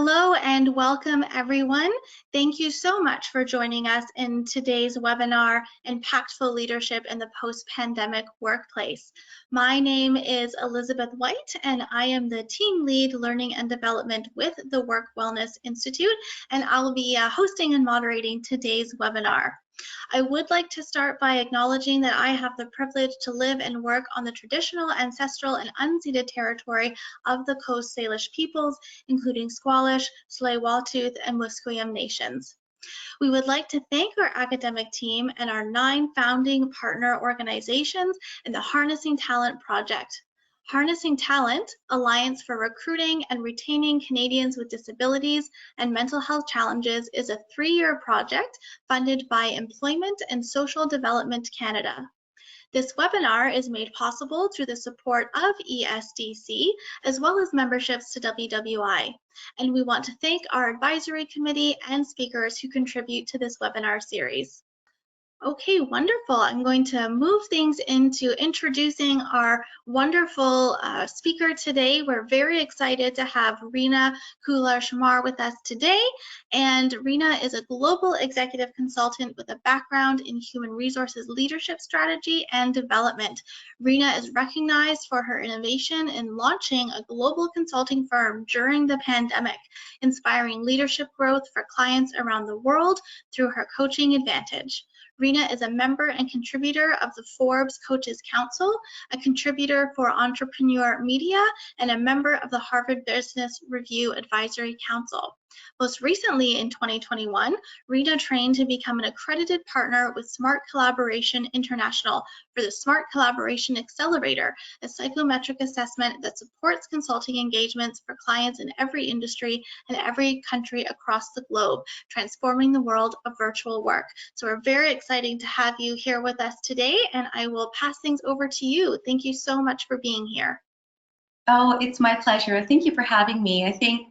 Hello and welcome everyone. Thank you so much for joining us in today's webinar, Impactful Leadership in the Post-Pandemic Workplace. My name is Elizabeth White and I am the Team Lead Learning and Development with the Work Wellness Institute, and I'll be hosting and moderating today's webinar. I would like to start by acknowledging that I have the privilege to live and work on the traditional, ancestral, and unceded territory of the Coast Salish peoples, including Squamish, Tsleil-Waututh, and Musqueam nations. We would like to thank our academic team and our 9 founding partner organizations in the Harnessing Talent Project. Harnessing Talent, Alliance for Recruiting and Retaining Canadians with Disabilities and Mental Health Challenges, is a 3-year project funded by Employment and Social Development Canada. This webinar is made possible through the support of ESDC, as well as memberships to WWI. And we want to thank our advisory committee and speakers who contribute to this webinar series. Okay, wonderful. I'm going to move things into introducing our wonderful speaker today. We're very excited to have Reena Khullar with us today. And Reena is a global executive consultant with a background in human resources leadership strategy and development. Reena is recognized for her innovation in launching a global consulting firm during the pandemic, inspiring leadership growth for clients around the world through her coaching advantage. Reena is a member and contributor of the Forbes Coaches Council, a contributor for Entrepreneur Media, and a member of the Harvard Business Review Advisory Council. Most recently, in 2021, Reena trained to become an accredited partner with Smart Collaboration International for the Smart Collaboration Accelerator, a psychometric assessment that supports consulting engagements for clients in every industry and every country across the globe, transforming the world of virtual work. So we're very excited to have you here with us today, and I will pass things over to you. Thank you so much for being here. Oh, it's my pleasure. Thank you for having me. I think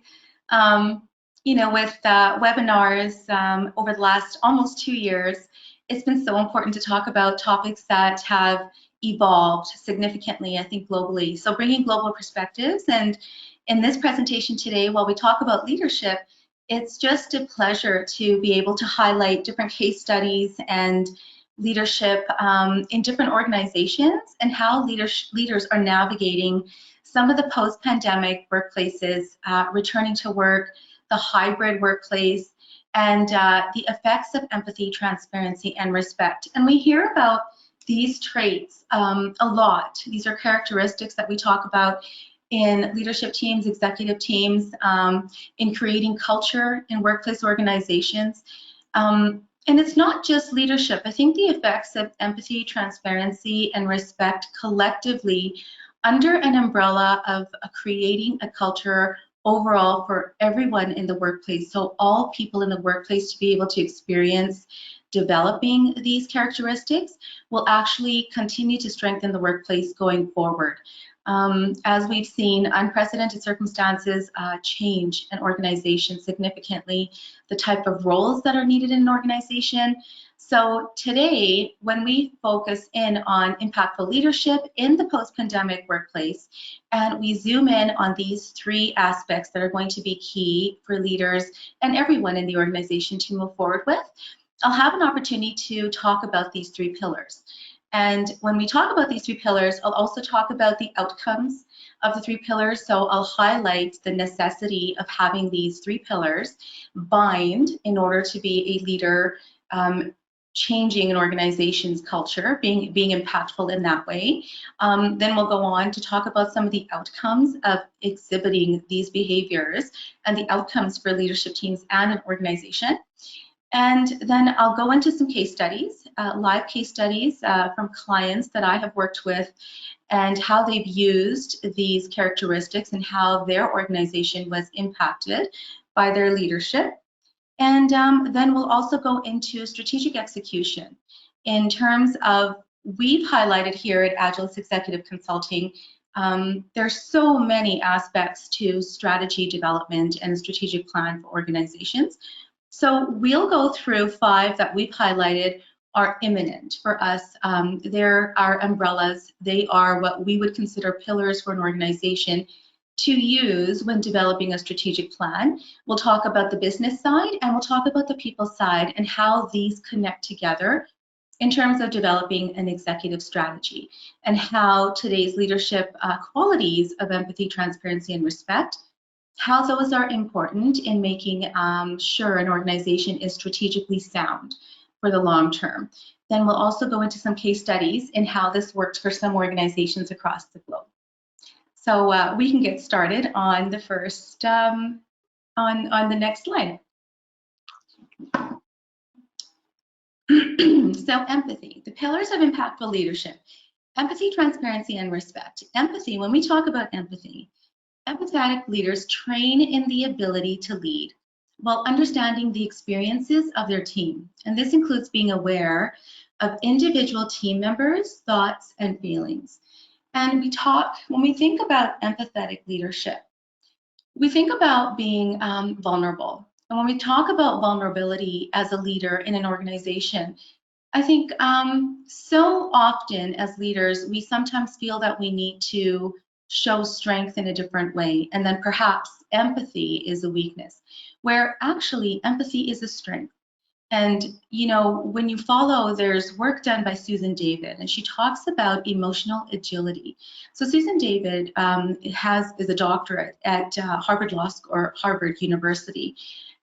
with webinars over the last almost 2 years, it's been so important to talk about topics that have evolved significantly, I think, globally. So bringing global perspectives, and in this presentation today, while we talk about leadership, it's just a pleasure to be able to highlight different case studies and leadership in different organizations and how leaders are navigating some of the post-pandemic workplaces, returning to work, the hybrid workplace, and the effects of empathy, transparency, and respect. And we hear about these traits a lot. These are characteristics that we talk about in leadership teams, executive teams, in creating culture in workplace organizations. And it's not just leadership. I think the effects of empathy, transparency, and respect collectively under an umbrella of creating a culture overall for everyone in the workplace, so all people in the workplace to be able to experience developing these characteristics will actually continue to strengthen the workplace going forward. As we've seen, unprecedented circumstances change an organization significantly, the type of roles that are needed in an organization. So today, when we focus in on impactful leadership in the post-pandemic workplace, and we zoom in on these 3 aspects that are going to be key for leaders and everyone in the organization to move forward with, I'll have an opportunity to talk about these 3 pillars. And when we talk about these 3 pillars, I'll also talk about the outcomes of the 3 pillars. So I'll highlight the necessity of having these 3 pillars bind in order to be a leader, changing an organization's culture, being impactful in that way. Then we'll go on to talk about some of the outcomes of exhibiting these behaviors and the outcomes for leadership teams and an organization. And then I'll go into some case studies, live case studies from clients that I have worked with and how they've used these characteristics and how their organization was impacted by their leadership. And then we'll also go into strategic execution in terms of, we've highlighted here at Agilis Executive Consulting, there's so many aspects to strategy development and a strategic plan for organizations. So we'll go through 5 that we've highlighted are imminent for us. They're our umbrellas. They are what we would consider pillars for an organization to use when developing a strategic plan. We'll talk about the business side and we'll talk about the people side and how these connect together in terms of developing an executive strategy, and how today's leadership qualities of empathy, transparency, and respect, how those are important in making sure an organization is strategically sound for the long term. Then we'll also go into some case studies in how this works for some organizations across the globe. So we can get started on the first, on the next slide. So empathy, the pillars of impactful leadership: empathy, transparency, and respect. Empathy, when we talk about empathy, empathetic leaders train in the ability to lead while understanding the experiences of their team. And this includes being aware of individual team members' thoughts and feelings. And when we think about empathetic leadership, we think about being vulnerable. And when we talk about vulnerability as a leader in an organization, I think so often as leaders, we sometimes feel that we need to show strength in a different way. And then perhaps empathy is a weakness, where actually empathy is a strength. And, you know, when you follow, there's work done by Susan David, and she talks about emotional agility. So Susan David is a doctorate at Harvard University,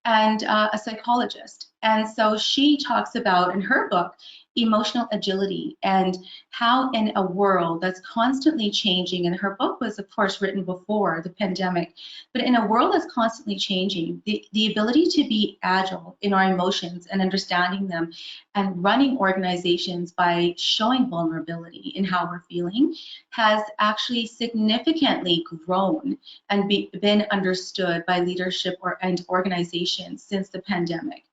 and a psychologist. And so she talks about, in her book, emotional agility and how in a world that's constantly changing, and her book was, of course, written before the pandemic, but in a world that's constantly changing, the ability to be agile in our emotions and understanding them and running organizations by showing vulnerability in how we're feeling has actually significantly grown and been understood by leadership and organizations since the pandemic.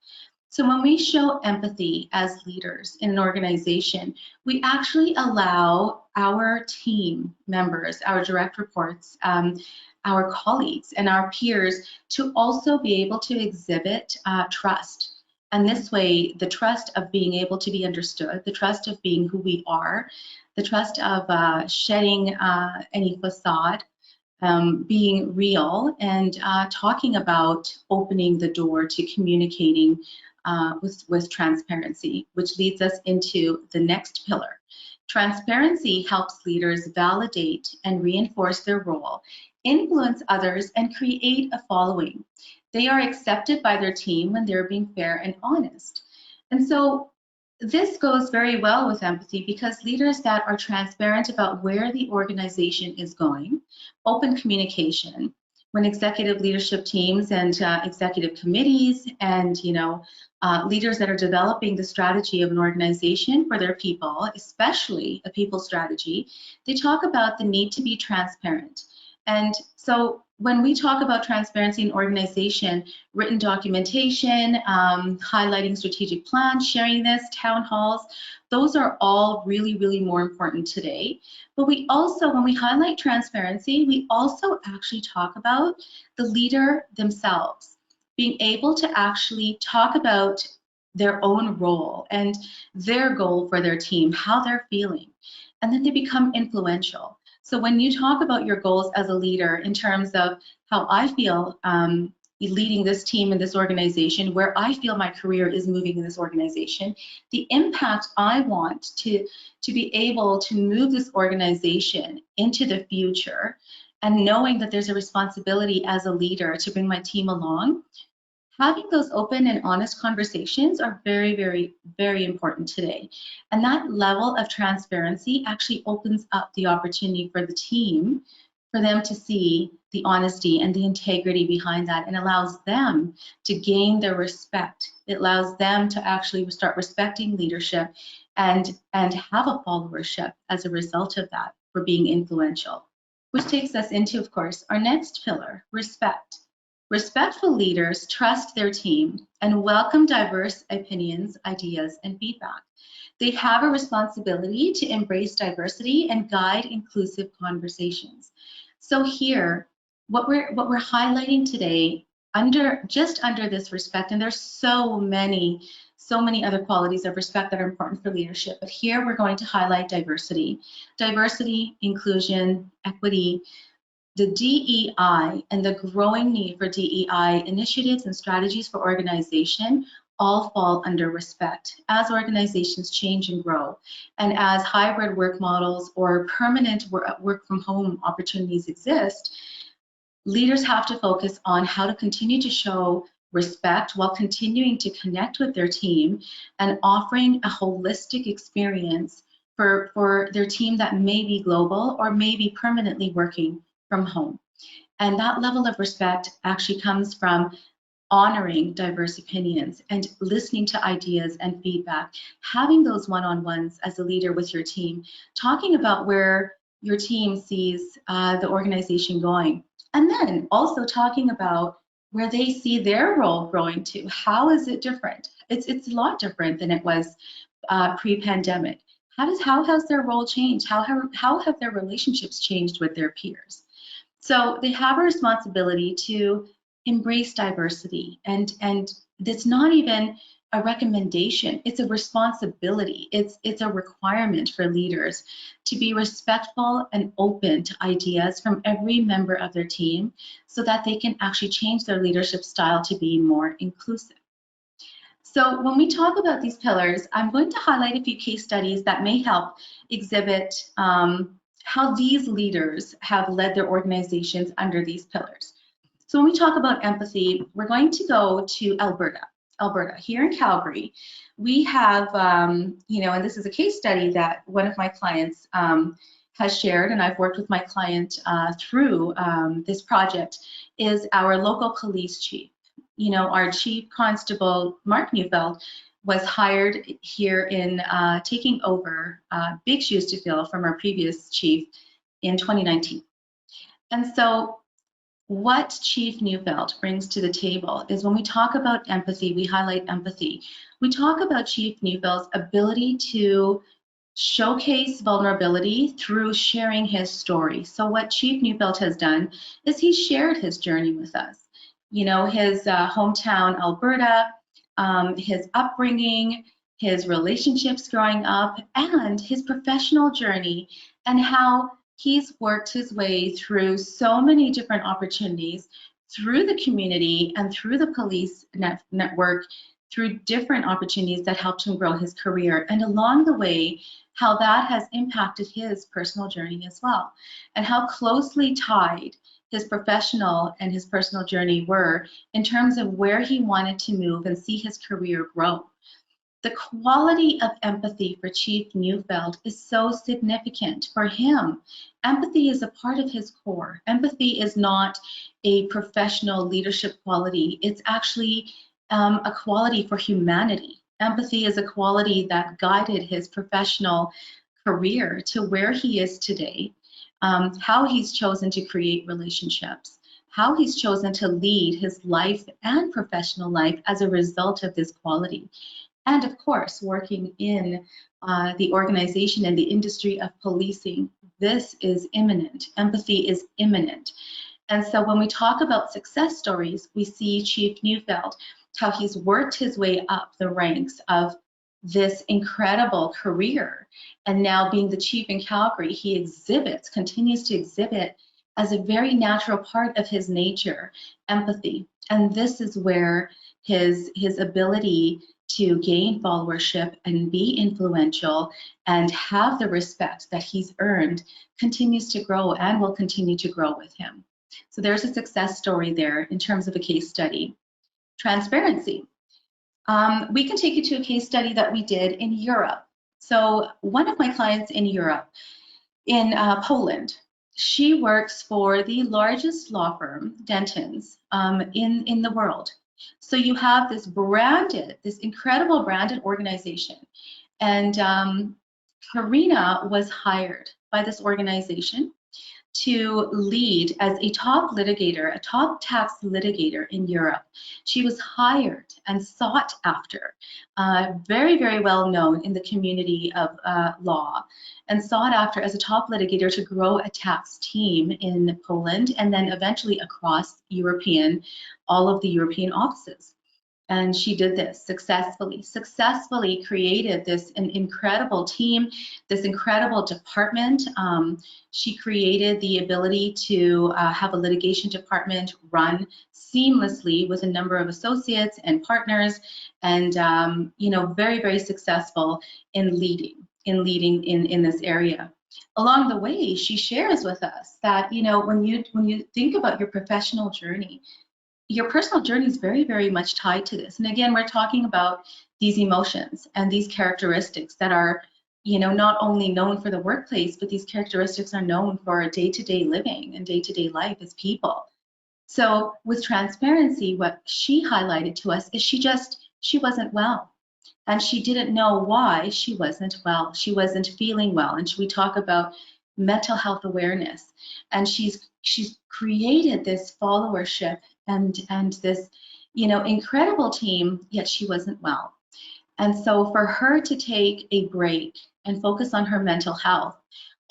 So when we show empathy as leaders in an organization, we actually allow our team members, our direct reports, our colleagues and our peers to also be able to exhibit trust. And this way, the trust of being able to be understood, the trust of being who we are, the trust of shedding any facade, being real, and talking about opening the door to communicating with transparency, which leads us into the next pillar. Transparency helps leaders validate and reinforce their role, influence others, and create a following. They are accepted by their team when they're being fair and honest. And so this goes very well with empathy, because leaders that are transparent about where the organization is going, open communication, when executive leadership teams and executive committees and leaders that are developing the strategy of an organization for their people, especially a people strategy, they talk about the need to be transparent. And so when we talk about transparency in organization, written documentation, highlighting strategic plans, sharing this, town halls, those are all really, really more important today. But we also, when we highlight transparency, we also actually talk about the leader themselves, being able to actually talk about their own role and their goal for their team, how they're feeling, and then they become influential. So when you talk about your goals as a leader in terms of how I feel leading this team in this organization, where I feel my career is moving in this organization, the impact I want to be able to move this organization into the future, and knowing that there's a responsibility as a leader to bring my team along, having those open and honest conversations are very, very, very important today. And that level of transparency actually opens up the opportunity for the team, for them to see the honesty and the integrity behind that, and allows them to gain their respect. It allows them to actually start respecting leadership and have a followership as a result of that, for being influential. Which takes us into, of course, our next pillar, respect. Respectful leaders trust their team and welcome diverse opinions, ideas, and feedback. They have a responsibility to embrace diversity and guide inclusive conversations. So here, what we're highlighting today, just under this respect, and there's so many other qualities of respect that are important for leadership, but here we're going to highlight diversity. Diversity, inclusion, equity. the DEI and the growing need for DEI initiatives and strategies for organization all fall under respect as organizations change and grow, and as hybrid work models or permanent work from home opportunities exist. Leaders have to focus on how to continue to show respect while continuing to connect with their team and offering a holistic experience for their team that may be global or may be permanently working from home. And that level of respect actually comes from honoring diverse opinions and listening to ideas and feedback, having those one-on-ones as a leader with your team, talking about where your team sees the organization going, and then also talking about where they see their role growing to. How is it different? It's a lot different than it was pre-pandemic. How has their role changed? How have their relationships changed with their peers? So they have a responsibility to embrace diversity, and it's not even a recommendation, it's a responsibility. It's a requirement for leaders to be respectful and open to ideas from every member of their team so that they can actually change their leadership style to be more inclusive. So when we talk about these pillars, I'm going to highlight a few case studies that may help exhibit how these leaders have led their organizations under these pillars. So when we talk about empathy, we're going to go to Alberta. Here in Calgary, we have, and this is a case study that one of my clients has shared, and I've worked with my client through this project, is our local police chief. Our chief constable, Mark Neufeld, was hired here in taking over big shoes to fill from our previous chief in 2019. And so what Chief Neufeld brings to the table is when we talk about empathy, we highlight empathy. We talk about Chief Neufeld's ability to showcase vulnerability through sharing his story. So what Chief Neufeld has done is he shared his journey with us. His hometown, Alberta, his upbringing, his relationships growing up, and his professional journey, and how he's worked his way through so many different opportunities through the community and through the police network, through different opportunities that helped him grow his career, and along the way, how that has impacted his personal journey as well, and how closely tied his professional and his personal journey were in terms of where he wanted to move and see his career grow. The quality of empathy for Chief Neufeld is so significant for him. Empathy is a part of his core. Empathy is not a professional leadership quality. It's actually a quality for humanity. Empathy is a quality that guided his professional career to where he is today, how he's chosen to create relationships, how he's chosen to lead his life and professional life as a result of this quality. And of course, working in the organization and the industry of policing, this is imminent. Empathy is imminent. And so when we talk about success stories, we see Chief Neufeld, how he's worked his way up the ranks of this incredible career. And now being the chief in Calgary, he continues to exhibit as a very natural part of his nature, empathy. And this is where his ability to gain followership and be influential and have the respect that he's earned continues to grow and will continue to grow with him. So there's a success story there in terms of a case study. Transparency. We can take you to a case study that we did in Europe. So one of my clients in Europe, in Poland, she works for the largest law firm, Dentons, in the world. So you have this incredible branded organization. And Reena was hired by this organization to lead as a top litigator, a top tax litigator in Europe. She was hired and sought after, very, very well known in the community of law, and sought after as a top litigator to grow a tax team in Poland and then eventually across all of the European offices. And she did this successfully created this an incredible team, this incredible department. She created the ability to have a litigation department run seamlessly with a number of associates and partners, and you know, very, very successful in leading in this area. Along the way, she shares with us that, you know, when you think about your professional journey, your personal journey is very, very much tied to this. And again, we're talking about these emotions and these characteristics that are, you know, not only known for the workplace, but these characteristics are known for day-to-day living and day-to-day life as people. So with transparency, what she highlighted to us is she wasn't well. And she didn't know why she wasn't well. She wasn't feeling well. And we talk about mental health awareness. And she's created this followership and this, you know, incredible team, yet she wasn't well. And so for her to take a break and focus on her mental health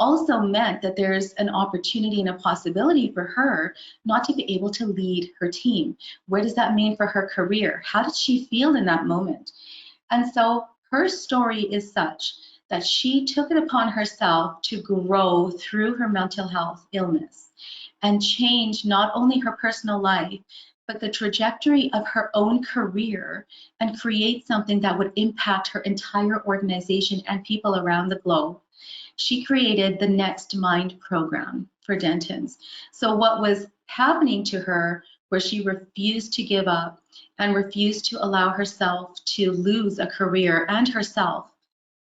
also meant that there's an opportunity and a possibility for her not to be able to lead her team. What does that mean for her career? How did she feel in that moment? And so her story is such that she took it upon herself to grow through her mental health illness and change not only her personal life, but the trajectory of her own career, and create something that would impact her entire organization and people around the globe. She created the Next Mind program for Dentons. So what was happening to her, where she refused to give up and refused to allow herself to lose a career and herself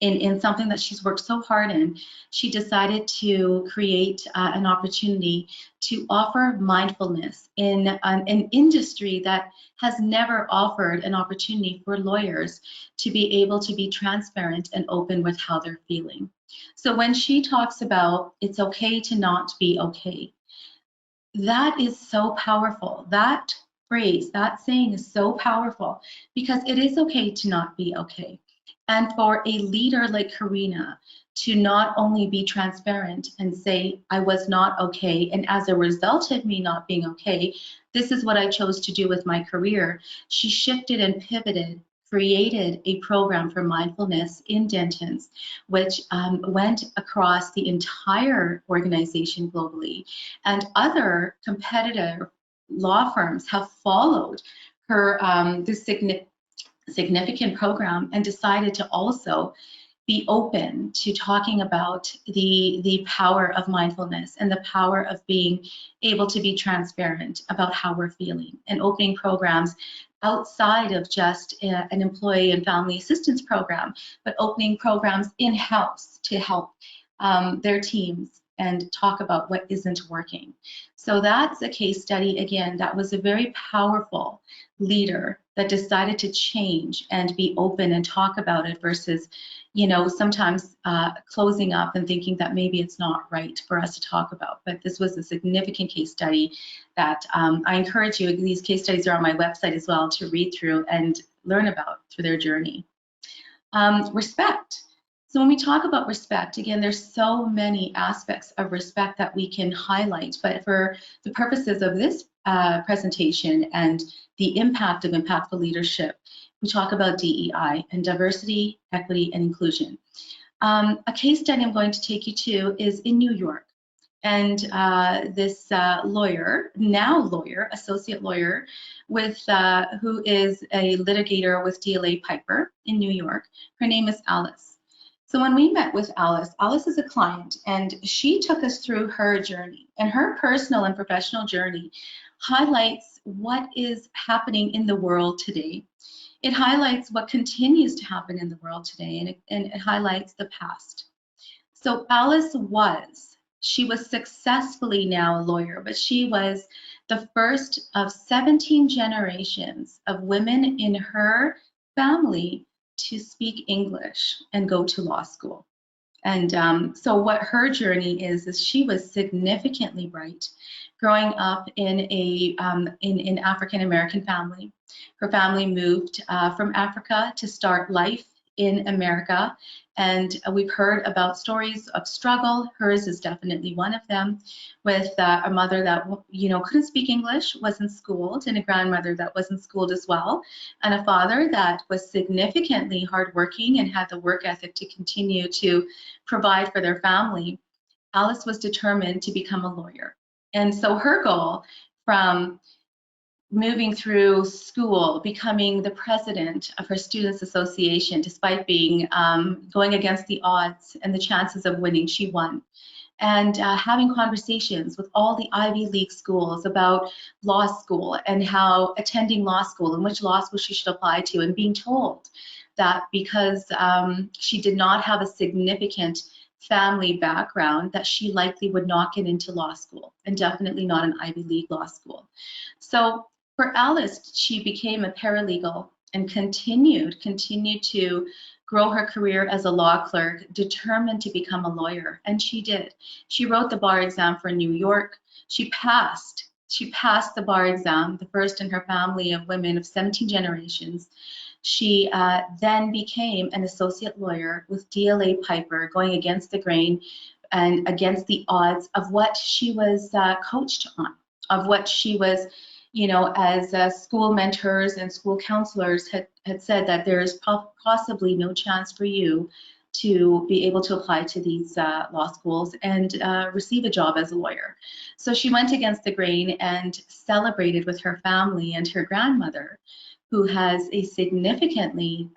in something that she's worked so hard in, she decided to create an opportunity to offer mindfulness in an industry that has never offered an opportunity for lawyers to be able to be transparent and open with how they're feeling. So when she talks about it's okay to not be okay, that is so powerful. That phrase, that saying is so powerful, because it is okay to not be okay. And for a leader like Reena to not only be transparent and say, I was not okay, and as a result of me not being okay, this is what I chose to do with my career. She shifted and pivoted, created a program for mindfulness in Dentons, which went across the entire organization globally. And other competitive law firms have followed her this significant program and decided to also be open to talking about the power of mindfulness and the power of being able to be transparent about how we're feeling, and opening programs outside of just an employee and family assistance program, but opening programs in-house to help their teams and talk about what isn't working. So that's a case study, again, that was a very powerful leader that decided to change and be open and talk about it versus, you know, sometimes closing up and thinking that maybe it's not right for us to talk about. But this was a significant case study that I encourage you, these case studies are on my website as well, to read through and learn about through their journey. Respect. So when we talk about respect, again, there's so many aspects of respect that we can highlight, but for the purposes of this presentation and the impact of impactful leadership, we talk about DEI and diversity, equity, and inclusion. A case study I'm going to take you to is in New York. And this lawyer, now lawyer, associate lawyer, with who is a litigator with DLA Piper in New York, her name is Alice. So when we met with Alice, Alice is a client, and she took us through her journey, and her personal and professional journey highlights what is happening in the world today. It highlights what continues to happen in the world today, and it highlights the past. So Alice she was successfully now a lawyer, but she was the first of 17 generations of women in her family to speak English and go to law school. And so what her journey is she was significantly bright, growing up in an African American family. Her family moved from Africa to start life in America. And we've heard about stories of struggle. Hers is definitely one of them, with a mother that, you know, couldn't speak English, wasn't schooled, and a grandmother that wasn't schooled as well, and a father that was significantly hardworking and had the work ethic to continue to provide for their family. Alice was determined to become a lawyer. And so her goal, from moving through school, becoming the president of her students association, despite being going against the odds and the chances of winning, she won. And having conversations with all the Ivy League schools about law school and how attending law school and which law school she should apply to, and being told that because she did not have a significant family background, that she likely would not get into law school, and definitely not an Ivy League law school. So for Alice, she became a paralegal and continued to grow her career as a law clerk, determined to become a lawyer, and she did. She wrote the bar exam for New York. She passed the bar exam, the first in her family of women of 17 generations. She then became an associate lawyer with DLA Piper, going against the grain and against the odds of what she was coached on, of what she was, you know, as school mentors and school counselors had said, that there is possibly no chance for you to be able to apply to these law schools and receive a job as a lawyer. So she went against the grain and celebrated with her family and her grandmother, who has a significantly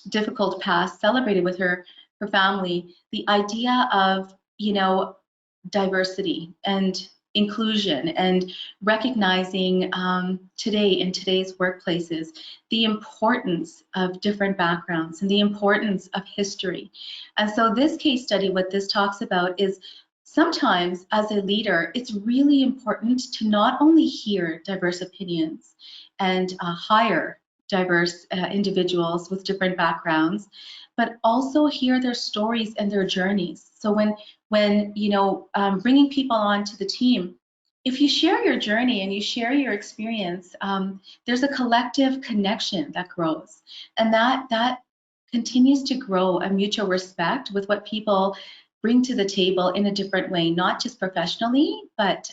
difficult past, celebrated with her family the idea of, you know, diversity and inclusion, and recognizing today, in today's workplaces, the importance of different backgrounds and the importance of history. And so this case study, what this talks about is, sometimes as a leader, it's really important to not only hear diverse opinions and hire diverse individuals with different backgrounds, but also hear their stories and their journeys. So when you know, bringing people onto the team, if you share your journey and you share your experience, there's a collective connection that grows, and that continues to grow a mutual respect with what people bring to the table in a different way, not just professionally, but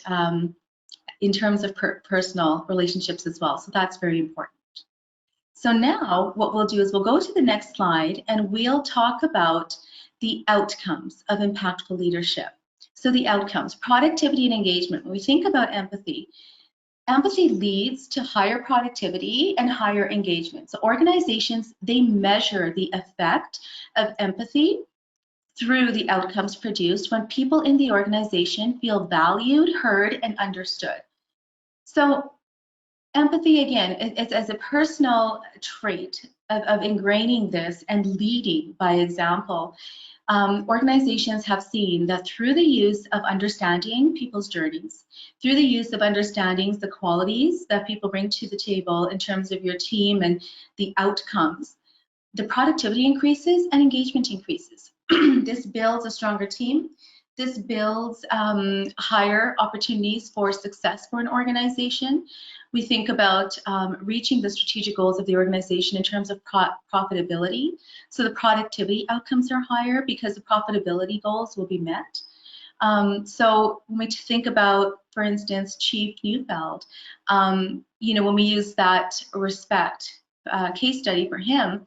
in terms of personal relationships as well. So that's very important. So now what we'll do is we'll go to the next slide, and we'll talk about the outcomes of impactful leadership. So the outcomes, productivity and engagement. When we think about empathy, empathy leads to higher productivity and higher engagement. So organizations, they measure the effect of empathy through the outcomes produced when people in the organization feel valued, heard, and understood. So empathy, again, it's as a personal trait of ingraining this and leading by example. Organizations have seen that through the use of understanding people's journeys, through the use of understanding the qualities that people bring to the table in terms of your team and the outcomes, the productivity increases and engagement increases. This builds a stronger team. This builds higher opportunities for success for an organization. We think about reaching the strategic goals of the organization in terms of profitability. So the productivity outcomes are higher because the profitability goals will be met. So when we think about, for instance, Chief Neufeld, you know, when we use that respect case study for him,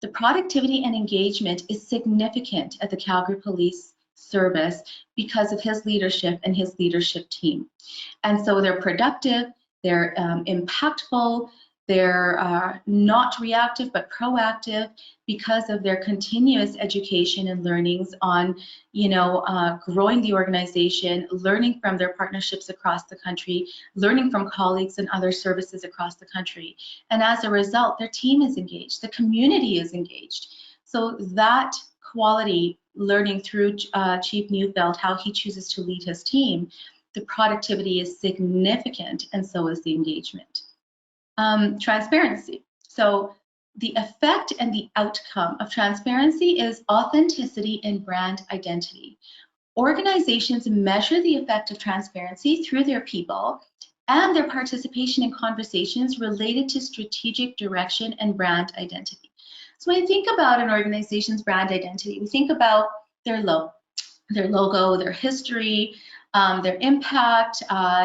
the productivity and engagement is significant at the Calgary Police Service because of his leadership and his leadership team. And so they're productive, they're impactful, they're not reactive but proactive because of their continuous education and learnings on, you know, growing the organization, learning from their partnerships across the country, learning from colleagues and other services across the country. And as a result, their team is engaged, the community is engaged. So that quality, learning through Chief Neufeld, how he chooses to lead his team, the productivity is significant, and so is the engagement. Transparency. So the effect and the outcome of transparency is authenticity and brand identity. Organizations measure the effect of transparency through their people and their participation in conversations related to strategic direction and brand identity. So when I think about an organization's brand identity, we think about their logo, their history, their impact.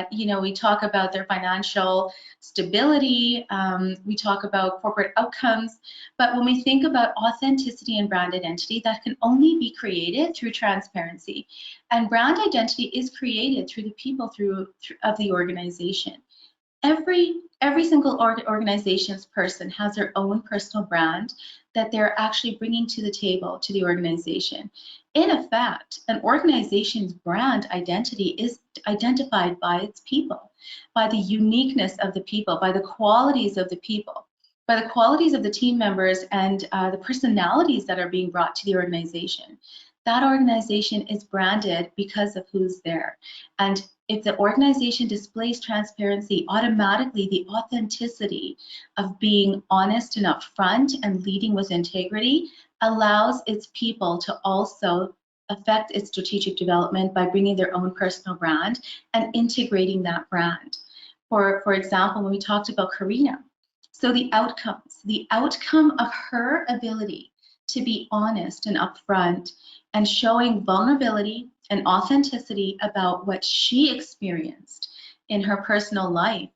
We talk about their financial stability. We talk about corporate outcomes. But when we think about authenticity and brand identity, that can only be created through transparency. And brand identity is created through the people of the organization. Every single organization's person has their own personal brand that they're actually bringing to the table, to the organization. In effect, an organization's brand identity is identified by its people, by the uniqueness of the people, by the qualities of the people, by the qualities of the team members and the personalities that are being brought to the organization. That organization is branded because of who's there. And if the organization displays transparency, automatically the authenticity of being honest and upfront and leading with integrity allows its people to also affect its strategic development by bringing their own personal brand and integrating that brand. For example, when we talked about Reena, so the outcome of her ability to be honest and upfront and showing vulnerability and authenticity about what she experienced in her personal life,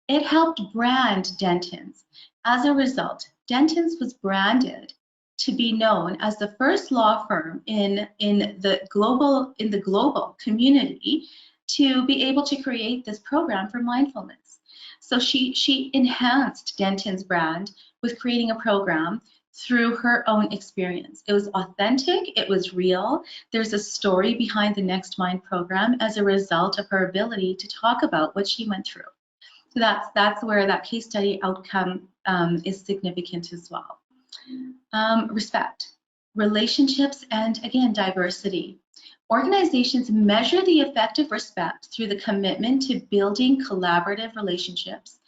it helped brand Dentons. As a result, Dentons was branded to be known as the first law firm in the global community to be able to create this program for mindfulness. So she enhanced Denton's brand with creating a program through her own experience. It was authentic, it was real. There's a story behind the Next Mind program as a result of her ability to talk about what she went through. So that's where that case study outcome is significant as well. Respect, relationships, and again, diversity. Organizations measure the effect of respect through the commitment to building collaborative relationships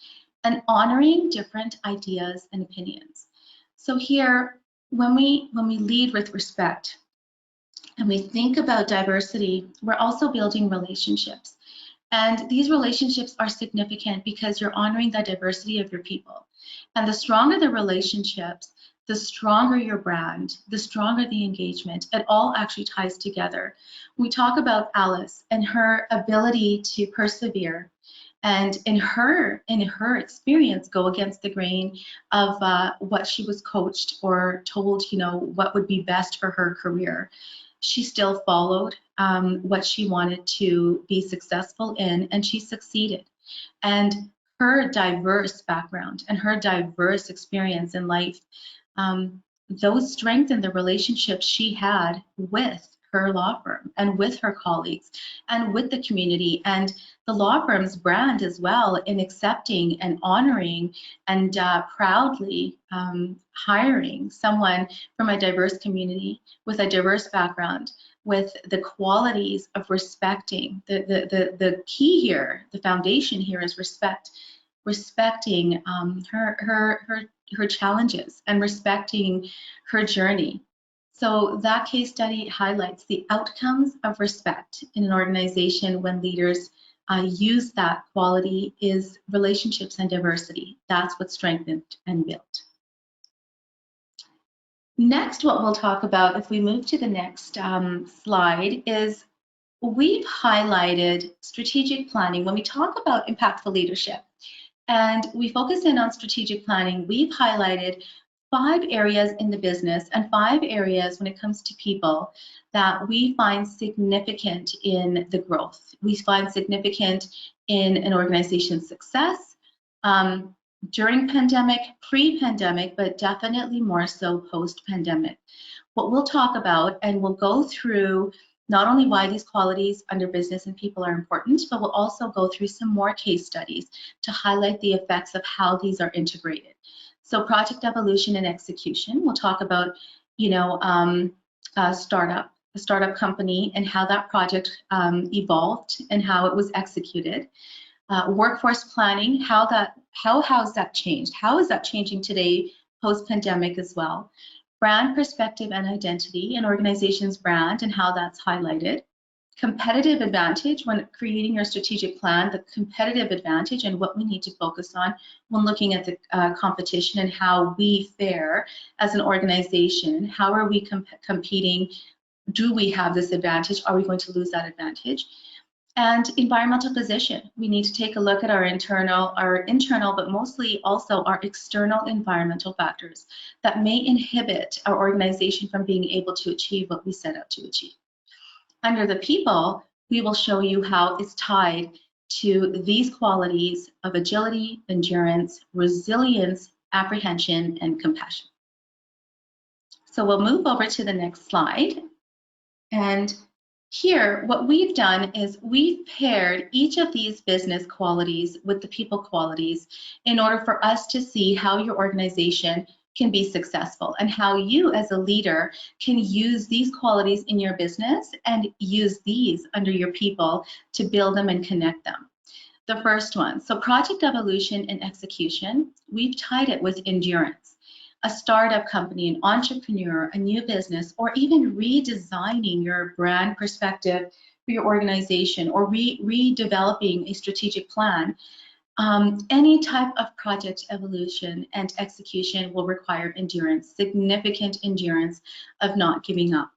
and honoring different ideas and opinions. So here, when we lead with respect and we think about diversity, we're also building relationships. And these relationships are significant because you're honoring the diversity of your people. And the stronger the relationships, the stronger your brand, the stronger the engagement. It all actually ties together. We talk about Alice and her ability to persevere, and in her experience, go against the grain of what she was coached or told, what would be best for her career. She still followed what she wanted to be successful in, and she succeeded. And her diverse background and her diverse experience in life, those strengthened the relationships she had with her law firm and with her colleagues and with the community, and the law firm's brand as well in accepting and honoring and proudly hiring someone from a diverse community with a diverse background, with the qualities of respecting. The key here, the foundation here is respecting her challenges and respecting her journey. So that case study highlights the outcomes of respect in an organization when leaders use that quality is relationships and diversity. That's what's strengthened and built. Next, what we'll talk about, if we move to the next slide, is we've highlighted strategic planning. When we talk about impactful leadership and we focus in on strategic planning, we've highlighted 5 areas in the business and 5 areas when it comes to people that we find significant in the growth. We find significant in an organization's success during pandemic, pre-pandemic, but definitely more so post-pandemic. What we'll talk about, and we'll go through not only why these qualities under business and people are important, but we'll also go through some more case studies to highlight the effects of how these are integrated. So project evolution and execution, we'll talk about, a startup company and how that project evolved and how it was executed. Workforce planning, how has that changed? How is that changing today post-pandemic as well? Brand perspective and identity, an organization's brand and how that's highlighted. competitive advantage when creating your strategic plan, the competitive advantage and what we need to focus on when looking at the competition and how we fare as an organization. How are we competing? Do we have this advantage? Are we going to lose that advantage? And environmental position. We need to take a look at our internal, but mostly also our external environmental factors that may inhibit our organization from being able to achieve what we set out to achieve. Under the people, we will show you how it's tied to these qualities of agility, endurance, resilience, apprehension, and compassion. So we'll move over to the next slide. And here, what we've done is we've paired each of these business qualities with the people qualities in order for us to see how your organization can be successful and how you as a leader can use these qualities in your business and use these under your people to build them and connect them. The first one, so project evolution and execution, we've tied it with endurance. A startup company, an entrepreneur, a new business, or even redesigning your brand perspective for your organization or redeveloping a strategic plan, any type of project evolution and execution will require endurance, significant endurance of not giving up.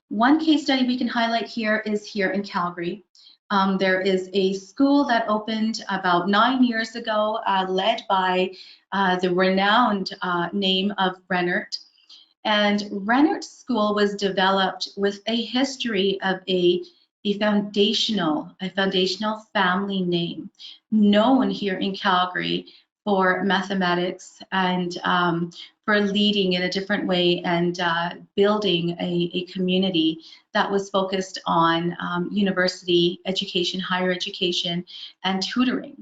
One case study we can highlight here is here in Calgary. There is a school that opened about 9 years ago, led by the renowned name of Rennert. And Rennert School was developed with a history of a foundational family name, known here in Calgary for mathematics and for leading in a different way and building a community that was focused on university education, higher education, and tutoring.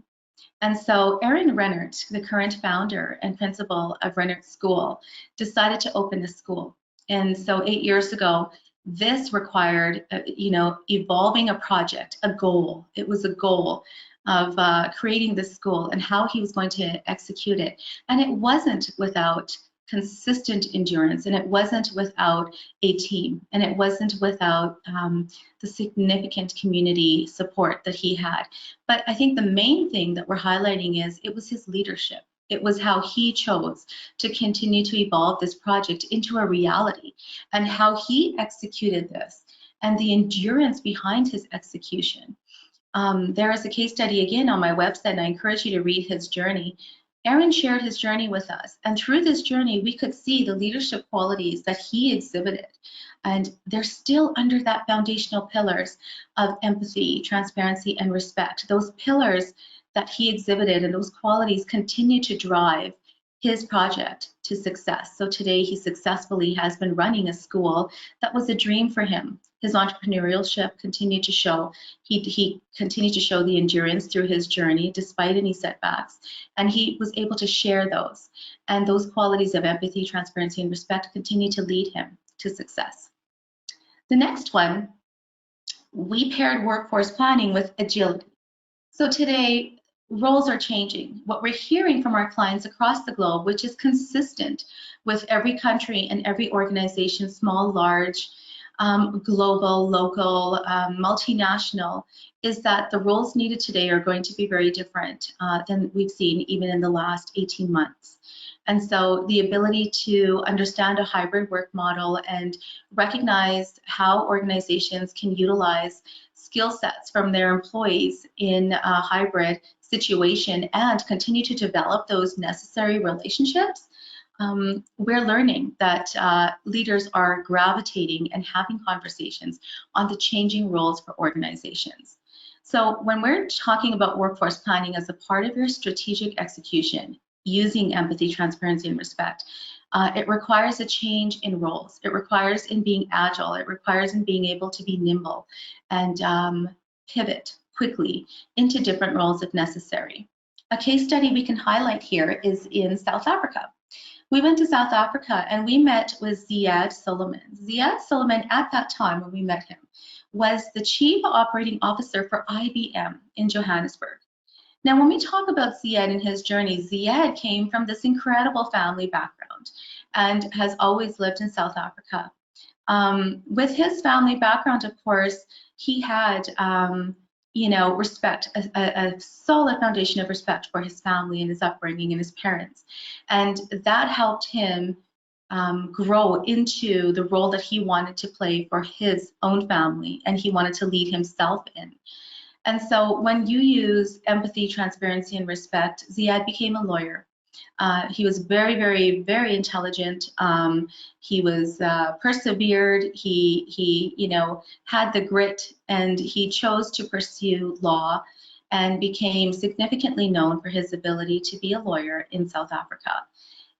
And so Aaron Rennert, the current founder and principal of Rennert School, decided to open a school. And so 8 years ago, this required, evolving a project, a goal. It was a goal of creating this school and how he was going to execute it. And it wasn't without consistent endurance, and it wasn't without a team, and it wasn't without the significant community support that he had. But I think the main thing that we're highlighting is it was his leadership. It was how he chose to continue to evolve this project into a reality and how he executed this and the endurance behind his execution. There is a case study again on my website, and I encourage you to read his journey. Aaron shared his journey with us, and through this journey, we could see the leadership qualities that he exhibited. And they're still under that foundational pillars of empathy, transparency, and respect. Those pillars that he exhibited and those qualities continue to drive his project to success. So today he successfully has been running a school that was a dream for him. His entrepreneurship continued to show. He continued to show the endurance through his journey despite any setbacks, and he was able to share those. And those qualities of empathy, transparency, and respect continue to lead him to success. The next one, we paired workforce planning with agility. So today, roles are changing. What we're hearing from our clients across the globe, which is consistent with every country and every organization, small, large, global, local, multinational, is that the roles needed today are going to be very different than we've seen even in the last 18 months. And so the ability to understand a hybrid work model and recognize how organizations can utilize skill sets from their employees in a hybrid situation and continue to develop those necessary relationships, we're learning that leaders are gravitating and having conversations on the changing roles for organizations. So when we're talking about workforce planning as a part of your strategic execution, using empathy, transparency, and respect, it requires a change in roles. It requires in being agile. It requires in being able to be nimble and pivot quickly into different roles if necessary. A case study we can highlight here is in South Africa. We went to South Africa and we met with Ziad Solomon. Ziad Solomon, at that time when we met him, was the Chief Operating Officer for IBM in Johannesburg. Now, when we talk about Ziad and his journey, Ziad came from this incredible family background and has always lived in South Africa. With his family background, of course, he had, respect, a solid foundation of respect for his family and his upbringing and his parents. And that helped him grow into the role that he wanted to play for his own family and he wanted to lead himself in. And so when you use empathy, transparency, and respect, Ziad became a lawyer. He was very, very, very intelligent. He was persevered. He had the grit, and he chose to pursue law and became significantly known for his ability to be a lawyer in South Africa.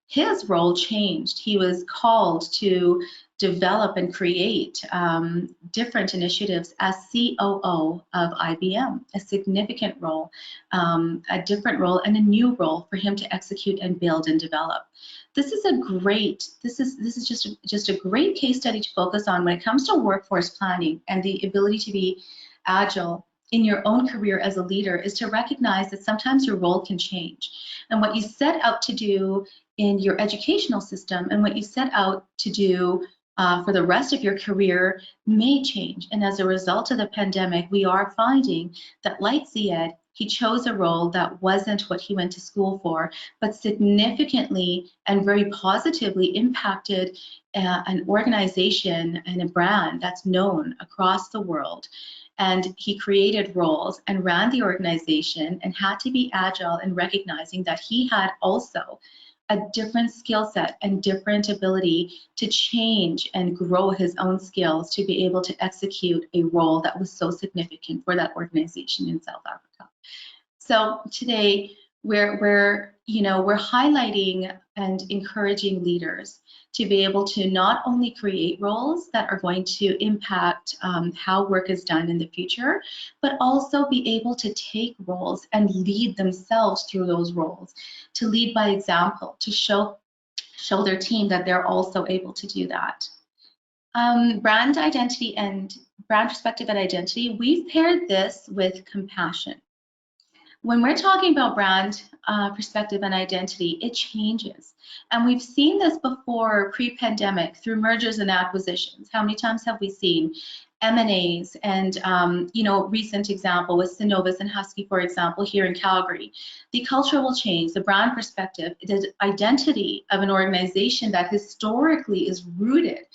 His role changed. He was called to develop and create different initiatives as COO of IBM, a significant role, a different role, and a new role for him to execute and build and develop. This is just a great case study to focus on when it comes to workforce planning and the ability to be agile in your own career as a leader, is to recognize that sometimes your role can change. And what you set out to do in your educational system and what you set out to do for the rest of your career may change. And as a result of the pandemic, we are finding that, like Ziad, he chose a role that wasn't what he went to school for, but significantly and very positively impacted an organization and a brand that's known across the world. And he created roles and ran the organization and had to be agile in recognizing that he had also a different skill set and different ability to change and grow his own skills to be able to execute a role that was so significant for that organization in South Africa. So today we're highlighting and encouraging leaders to be able to not only create roles that are going to impact how work is done in the future, but also be able to take roles and lead themselves through those roles, to lead by example, to show their team that they're also able to do that. Brand identity and brand perspective and identity, we've paired this with compassion. When we're talking about brand perspective and identity, it changes. And we've seen this before pre-pandemic through mergers and acquisitions. How many times have we seen M&As and, recent example with Synovus and Husky, for example, here in Calgary. The culture will change, the brand perspective, the identity of an organization that historically is rooted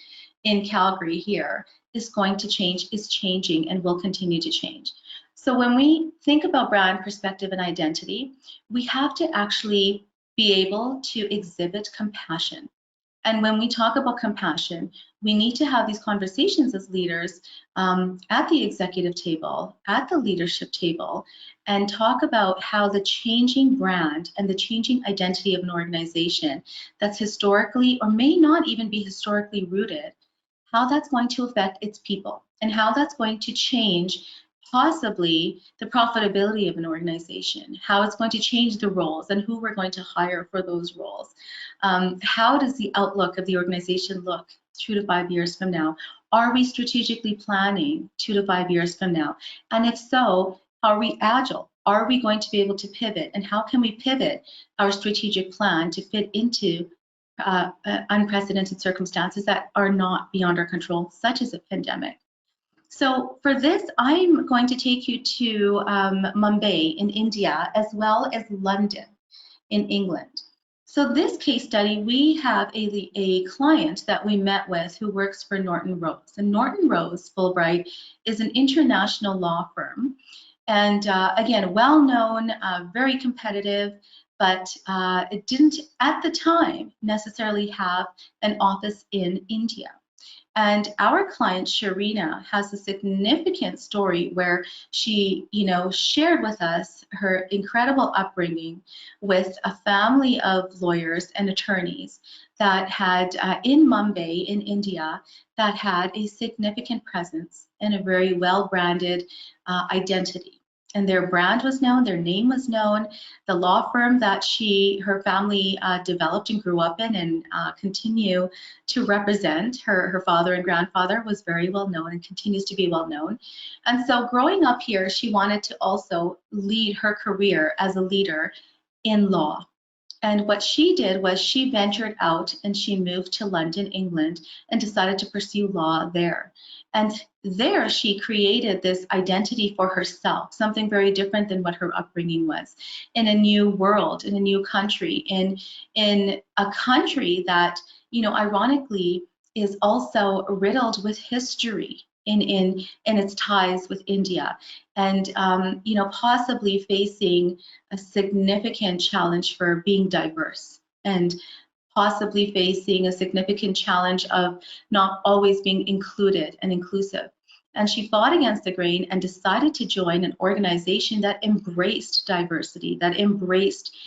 in Calgary here is going to change, is changing, and will continue to change. So when we think about brand perspective and identity, we have to actually be able to exhibit compassion. And when we talk about compassion, we need to have these conversations as leaders at the executive table, at the leadership table, and talk about how the changing brand and the changing identity of an organization that's historically or may not even be historically rooted, how that's going to affect its people and how that's going to change possibly the profitability of an organization, how it's going to change the roles and who we're going to hire for those roles. How does the outlook of the organization look 2 to 5 years from now? Are we strategically planning 2 to 5 years from now? And if so, are we agile? Are we going to be able to pivot? And how can we pivot our strategic plan to fit into unprecedented circumstances that are not beyond our control, such as a pandemic? So for this, I'm going to take you to Mumbai in India, as well as London in England. So this case study, we have a client that we met with who works for Norton Rose. And Norton Rose Fulbright is an international law firm. And again, well-known, very competitive, but it didn't at the time necessarily have an office in India. And our client, Reena, has a significant story where she, shared with us her incredible upbringing with a family of lawyers and attorneys that had, in Mumbai, in India, that had a significant presence and a very well-branded identity. And their brand was known, their name was known. The law firm that her family developed and grew up in and continue to represent, her father and grandfather was very well known and continues to be well known. And so growing up here, she wanted to also lead her career as a leader in law. And what she did was she ventured out and she moved to London, England, and decided to pursue law there. And there she created this identity for herself, something very different than what her upbringing was, in a new world, in a new country, in a country that, you know, ironically is also riddled with history in its ties with India, and you know, possibly facing a significant challenge for being diverse, and possibly facing a significant challenge of not always being included and inclusive. And she fought against the grain and decided to join an organization that embraced diversity, that embraced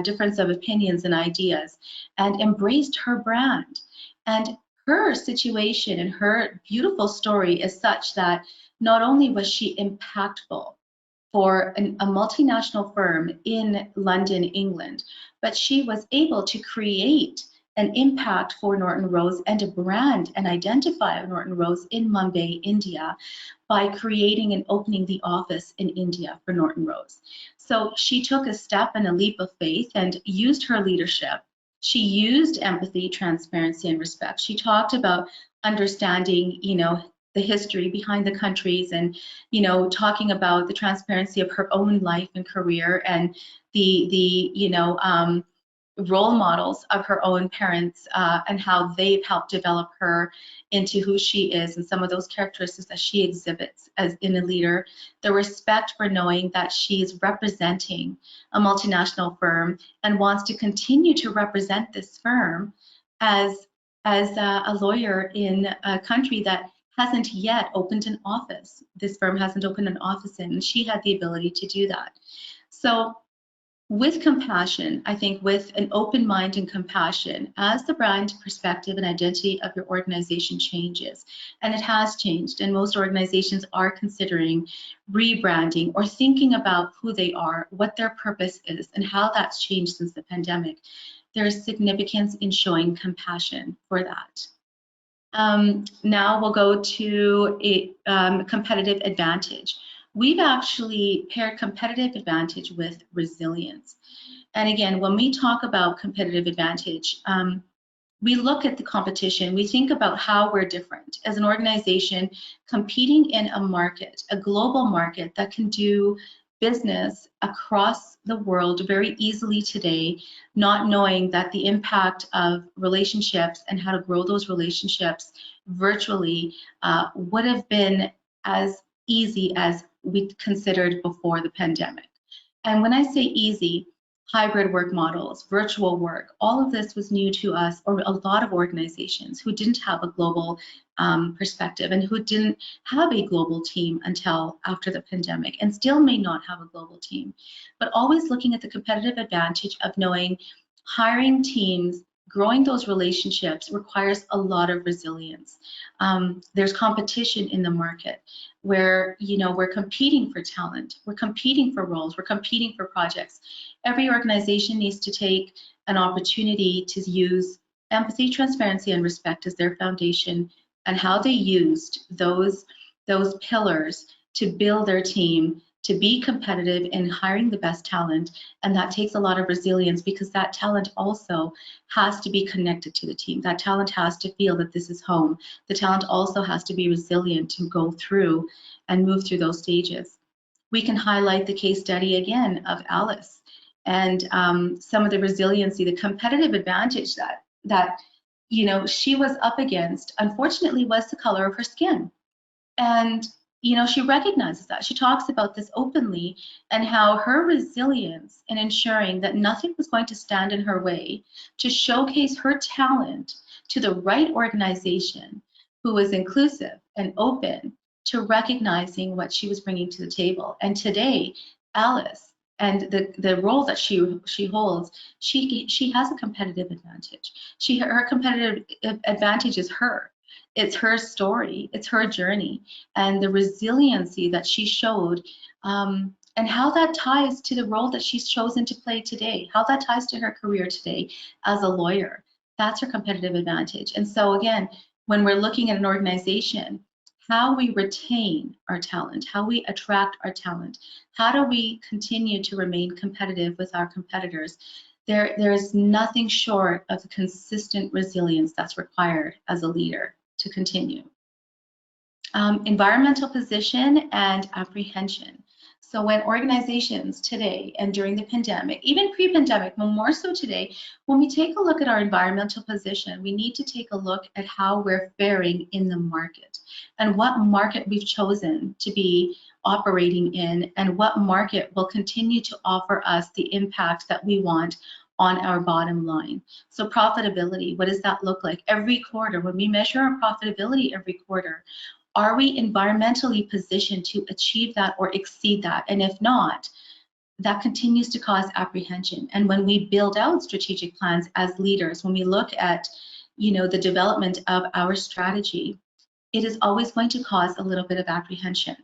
difference of opinions and ideas, and embraced her brand. And her situation and her beautiful story is such that not only was she impactful for a multinational firm in London, England, but she was able to create an impact for Norton Rose and a brand and identify Norton Rose in Mumbai, India, by creating and opening the office in India for Norton Rose. So she took a step and a leap of faith and used her leadership. She used empathy, transparency, and respect. She talked about understanding, you know, the history behind the countries, and, you know, talking about the transparency of her own life and career, and the you know, role models of her own parents, and how they've helped develop her into who she is, and some of those characteristics that she exhibits as in a leader. The respect for knowing that she is representing a multinational firm and wants to continue to represent this firm as a lawyer in a country that hasn't yet opened an office. This firm hasn't opened an office in, and she had the ability to do that. So with compassion, I think with an open mind and compassion, as the brand perspective and identity of your organization changes, and it has changed, and most organizations are considering rebranding or thinking about who they are, what their purpose is, and how that's changed since the pandemic, there's significance in showing compassion for that. Now we'll go to a competitive advantage. We've actually paired competitive advantage with resilience. And again, when we talk about competitive advantage, we look at the competition, we think about how we're different as an organization competing in a market, a global market that can do business across the world very easily today, not knowing that the impact of relationships and how to grow those relationships virtually would have been as easy as we considered before the pandemic. And when I say easy, hybrid work models, virtual work, all of this was new to us, or a lot of organizations who didn't have a global perspective and who didn't have a global team until after the pandemic, and still may not have a global team. But always looking at the competitive advantage of knowing hiring teams, growing those relationships requires a lot of resilience. There's competition in the market where, you know, we're competing for talent, we're competing for roles, we're competing for projects. Every organization needs to take an opportunity to use empathy, transparency, and respect as their foundation, and how they used those pillars to build their team, to be competitive in hiring the best talent. And that takes a lot of resilience, because that talent also has to be connected to the team. That talent has to feel that this is home. The talent also has to be resilient to go through and move through those stages. We can highlight the case study again of Agilis, and some of the resiliency, the competitive advantage that you know, she was up against, unfortunately, was the color of her skin. And you know, she recognizes that. She talks about this openly, and how her resilience in ensuring that nothing was going to stand in her way to showcase her talent to the right organization who was inclusive and open to recognizing what she was bringing to the table. And today, Agilis and the role that she holds, she has a competitive advantage. Her competitive advantage is her. It's her story, it's her journey, and the resiliency that she showed, and how that ties to the role that she's chosen to play today, how that ties to her career today as a lawyer. That's her competitive advantage. And so again, when we're looking at an organization, how we retain our talent, how we attract our talent, how do we continue to remain competitive with our competitors. There is nothing short of the consistent resilience that's required as a leader to continue. Environmental position and apprehension. So when organizations today and during the pandemic, even pre-pandemic, but more so today, when we take a look at our environmental position, we need to take a look at how we're faring in the market and what market we've chosen to be operating in and what market will continue to offer us the impact that we want on our bottom line. So profitability, what does that look like? Every quarter, when we measure our profitability every quarter, are we environmentally positioned to achieve that or exceed that? And if not, that continues to cause apprehension. And when we build out strategic plans as leaders, when we look at, the development of our strategy, it is always going to cause a little bit of apprehension.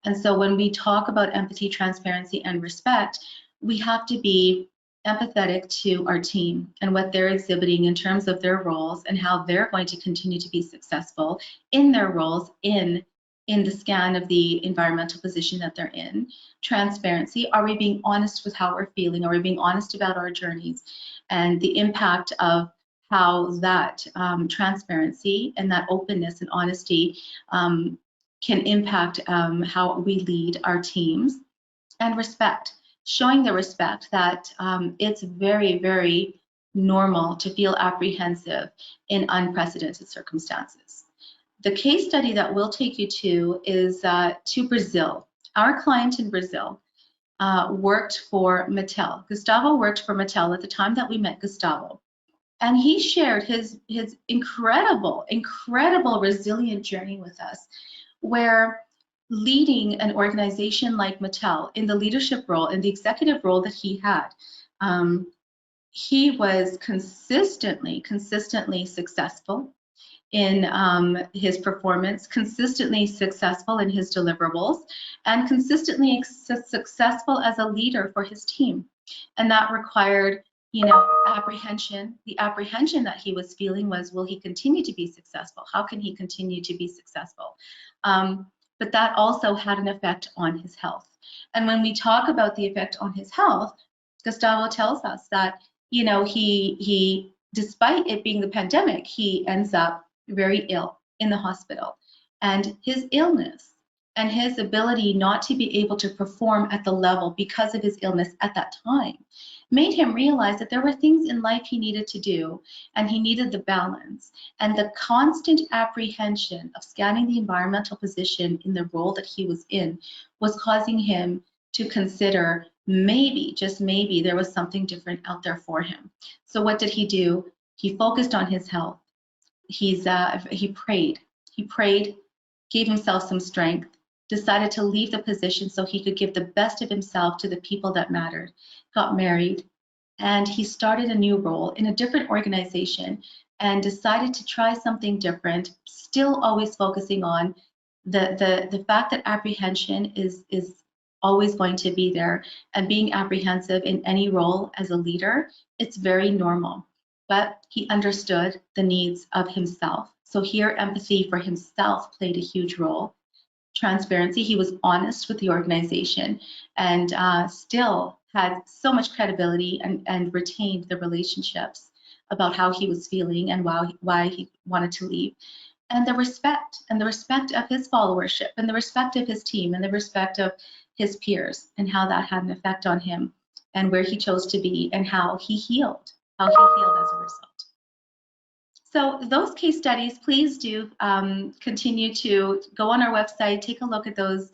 And so when we talk about empathy, transparency, and respect, we have to be empathetic to our team and what they're exhibiting in terms of their roles and how they're going to continue to be successful in their roles in the scan of the environmental position that they're in. Transparency, are we being honest with how we're feeling? Are we being honest about our journeys and the impact of how that transparency and that openness and honesty can impact how we lead our teams? And respect, showing the respect that it's very, very normal to feel apprehensive in unprecedented circumstances. The case study that we'll take you to is to Brazil. Our client in Brazil worked for Mattel. Gustavo worked for Mattel at the time that we met Gustavo. And he shared his incredible, incredible resilient journey with us, where leading an organization like Mattel in the leadership role, in the executive role that he had, he was consistently successful in his performance, consistently successful in his deliverables, and consistently successful as a leader for his team. And that required, apprehension. The apprehension that he was feeling was, will he continue to be successful? How can he continue to be successful? But that also had an effect on his health. And when we talk about the effect on his health, Gustavo tells us that, he despite it being the pandemic, he ends up very ill in the hospital. And his illness and his ability not to be able to perform at the level because of his illness at that time made him realize that there were things in life he needed to do, and he needed the balance. And the constant apprehension of scanning the environmental position in the role that he was in was causing him to consider maybe, just maybe, there was something different out there for him. So what did he do? He focused on his health. He prayed, gave himself some strength, decided to leave the position so he could give the best of himself to the people that mattered, got married, and he started a new role in a different organization and decided to try something different, still always focusing on the fact that apprehension is always going to be there, and being apprehensive in any role as a leader, it's very normal. But he understood the needs of himself. So here, empathy for himself played a huge role. Transparency, he was honest with the organization and still had so much credibility and retained the relationships about how he was feeling and why he wanted to leave. And the respect of his followership and the respect of his team and the respect of his peers, and how that had an effect on him and where he chose to be and how he healed as a result. So those case studies, please do continue to go on our website, take a look at those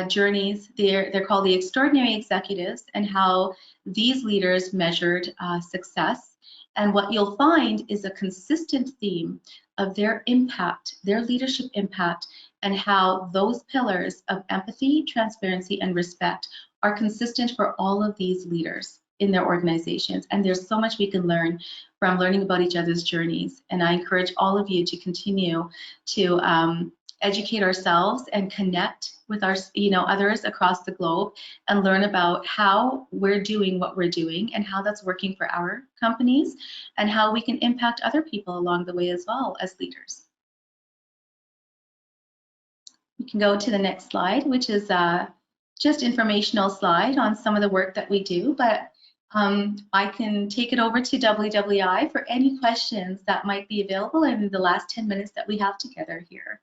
journeys. They're called the Extraordinary Executives, and how these leaders measured success. And what you'll find is a consistent theme of their impact, their leadership impact, and how those pillars of empathy, transparency, and respect are consistent for all of these leaders in their organizations. And there's so much we can learn from learning about each other's journeys. And I encourage all of you to continue to educate ourselves and connect with our, others across the globe, and learn about how we're doing what we're doing and how that's working for our companies, and how we can impact other people along the way as well as leaders. We can go to the next slide, which is just informational slide on some of the work that we do, but I can take it over to WWI for any questions that might be available in the last 10 minutes that we have together here.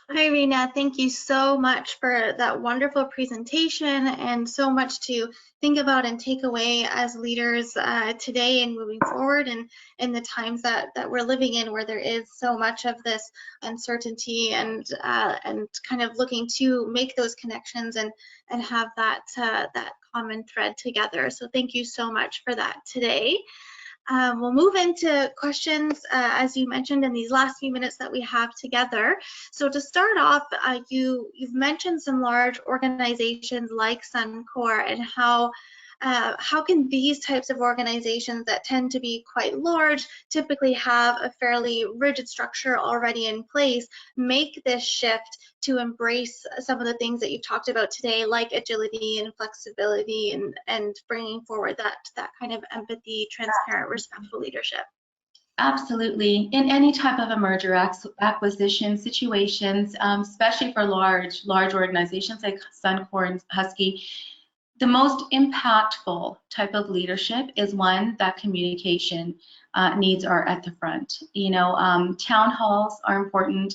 Hi, Reena. Thank you so much for that wonderful presentation and so much to think about and take away as leaders today and moving forward, and in the times that we're living in, where there is so much of this uncertainty and kind of looking to make those connections and have that common thread together. So thank you so much for that today. We'll move into questions, as you mentioned, in these last few minutes that we have together. So to start off, you've mentioned some large organizations like Suncor, and how can these types of organizations that tend to be quite large, typically have a fairly rigid structure already in place, make this shift to embrace some of the things that you've talked about today, like agility and flexibility, and bringing forward that kind of empathy, transparent, respectful leadership? Absolutely. In any type of a merger acquisition situations, especially for large organizations like Suncor and Husky, the most impactful type of leadership is one that communication needs are at the front. You know, town halls are important.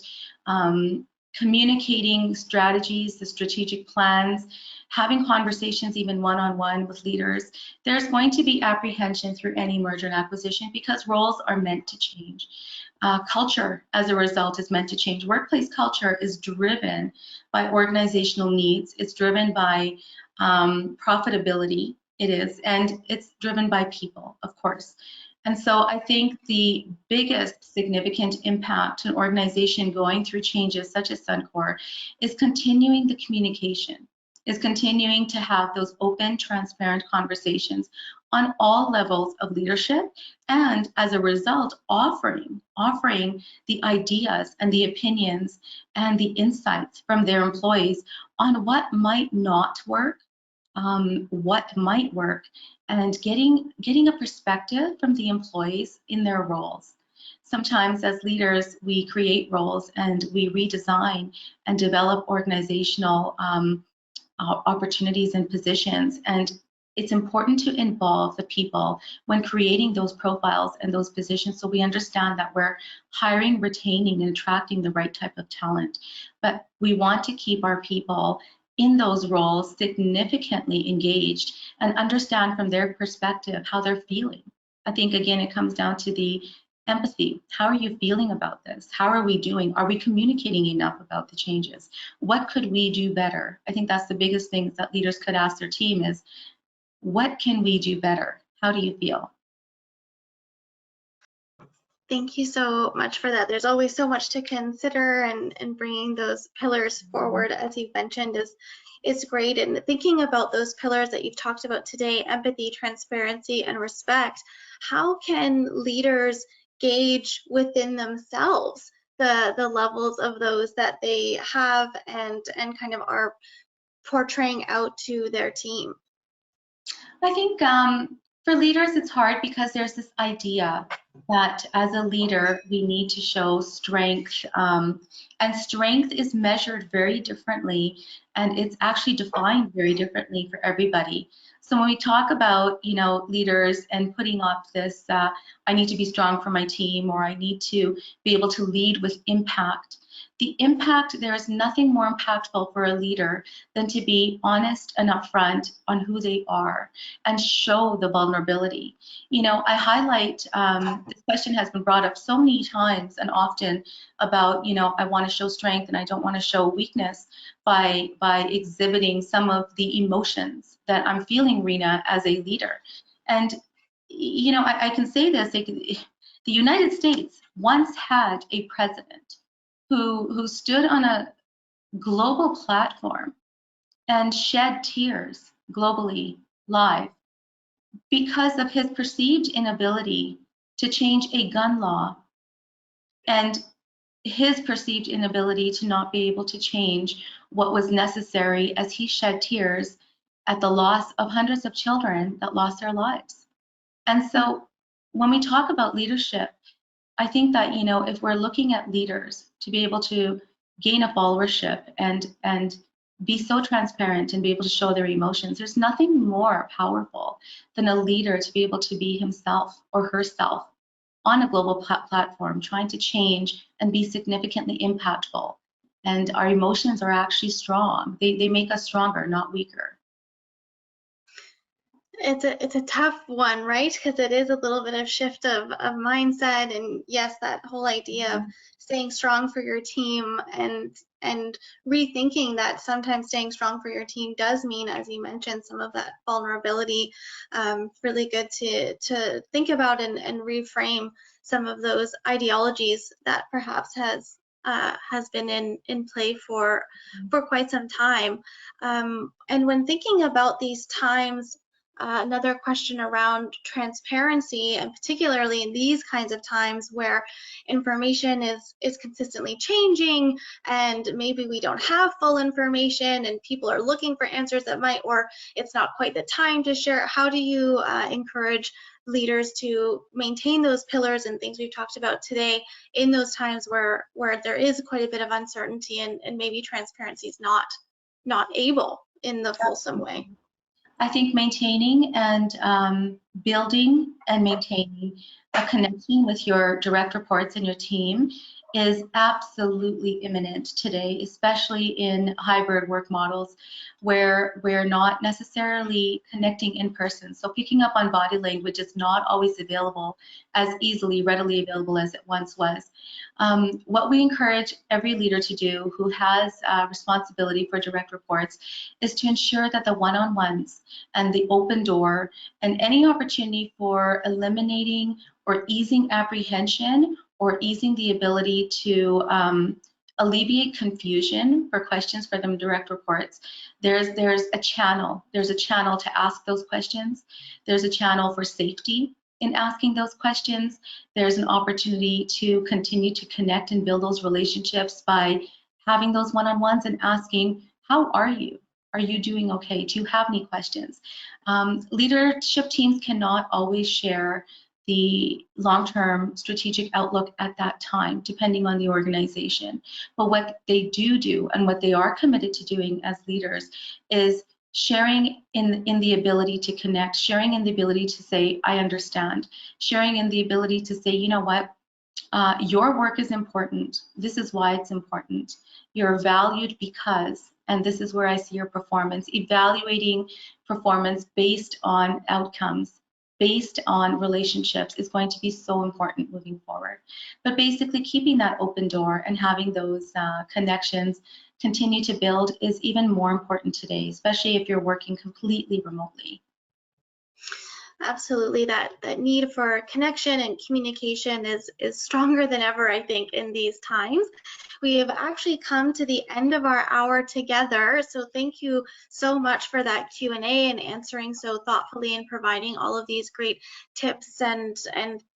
Communicating strategies, the strategic plans, having conversations even one-on-one with leaders. There's going to be apprehension through any merger and acquisition because roles are meant to change. Culture, as a result, is meant to change. Workplace culture is driven by organizational needs. It's driven by profitability, it is, and it's driven by people, of course. And so I think the biggest significant impact to an organization going through changes such as Suncor is continuing the communication, is continuing to have those open, transparent conversations on all levels of leadership, and as a result, offering the ideas and the opinions and the insights from their employees on what might not work, what might work, and getting a perspective from the employees in their roles. Sometimes as leaders, we create roles and we redesign and develop organizational opportunities and positions, and it's important to involve the people when creating those profiles and those positions, so we understand that we're hiring, retaining, and attracting the right type of talent. But we want to keep our people in those roles significantly engaged and understand from their perspective how they're feeling. I think, again, it comes down to the empathy. How are you feeling about this? How are we doing? Are we communicating enough about the changes? What could we do better? I think that's the biggest thing that leaders could ask their team is, what can we do better? How do you feel? Thank you so much for that. There's always so much to consider, and bringing those pillars forward, as you've mentioned, is great. And thinking about those pillars that you've talked about today, empathy, transparency, and respect, how can leaders gauge within themselves the levels of those that they have and kind of are portraying out to their team? I think for leaders, it's hard because there's this idea that as a leader, we need to show strength, and strength is measured very differently, and it's actually defined very differently for everybody. So when we talk about, you know, leaders and putting up this, I need to be strong for my team, or I need to be able to lead with impact. The impact, there is nothing more impactful for a leader than to be honest and upfront on who they are and show the vulnerability. You know, I highlight, this question has been brought up so many times and often about, you know, I want to show strength and I don't want to show weakness by exhibiting some of the emotions that I'm feeling, Reena, as a leader. And, you know, I can say this, the United States once had a president who stood on a global platform and shed tears globally live because of his perceived inability to change a gun law and his perceived inability to not be able to change what was necessary, as he shed tears at the loss of hundreds of children that lost their lives. And so when we talk about leadership, I think that, you know, if we're looking at leaders to be able to gain a followership and be so transparent and be able to show their emotions, there's nothing more powerful than a leader to be able to be himself or herself on a global platform, trying to change and be significantly impactful. And our emotions are actually strong. They make us stronger, not weaker. It's a tough one, right? Because it is a little bit of shift of mindset, and yes, that whole idea of staying strong for your team and rethinking that sometimes staying strong for your team does mean, as you mentioned, some of that vulnerability. Really good to think about and reframe some of those ideologies that perhaps has been in play for quite some time. And when thinking about these times, another question around transparency, and particularly in these kinds of times where information is consistently changing, and maybe we don't have full information and people are looking for answers that might, or it's not quite the time to share. How do you encourage leaders to maintain those pillars and things we've talked about today in those times where there is quite a bit of uncertainty and maybe transparency is not able in the fulsome way? I think maintaining and building and maintaining a connection with your direct reports and your team is absolutely imminent today, especially in hybrid work models where we're not necessarily connecting in person. So picking up on body language is not always available as readily available as it once was. What we encourage every leader to do who has responsibility for direct reports is to ensure that the one-on-ones and the open door and any opportunity for eliminating or easing apprehension or easing the ability to alleviate confusion for questions for them direct reports. There's a channel. There's a channel to ask those questions. There's a channel for safety in asking those questions. There's an opportunity to continue to connect and build those relationships by having those one-on-ones and asking, how are you? Are you doing okay? Do you have any questions? Leadership teams cannot always share the long-term strategic outlook at that time, depending on the organization. But what they do and what they are committed to doing as leaders is sharing in the ability to connect, sharing in the ability to say, I understand, sharing in the ability to say, you know what, your work is important. This is why it's important. You're valued because, and this is where I see your performance, evaluating performance based on outcomes, based on relationships is going to be so important moving forward. But basically keeping that open door and having those connections continue to build is even more important today, especially if you're working completely remotely. Absolutely, that need for connection and communication is stronger than ever, I think, in these times. We have actually come to the end of our hour together, so thank you so much for that Q&A and answering so thoughtfully and providing all of these great tips and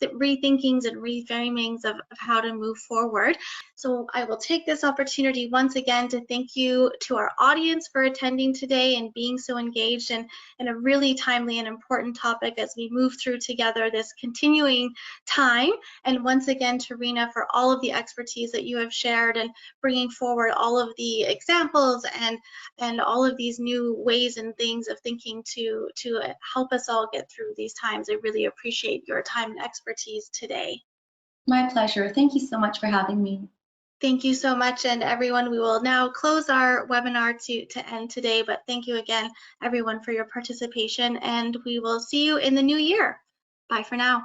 rethinkings and reframings of how to move forward. So I will take this opportunity once again to thank you to our audience for attending today and being so engaged in a really timely and important topic as we move through together this continuing time. And once again to Reena for all of the expertise that you have shared and bringing forward all of the examples and all of these new ways and things of thinking to help us all get through these times. I really appreciate your time and expertise today. My pleasure. Thank you so much for having me. Thank you so much, and everyone, we will now close our webinar to end today, but thank you again, everyone, for your participation, and we will see you in the new year. Bye for now.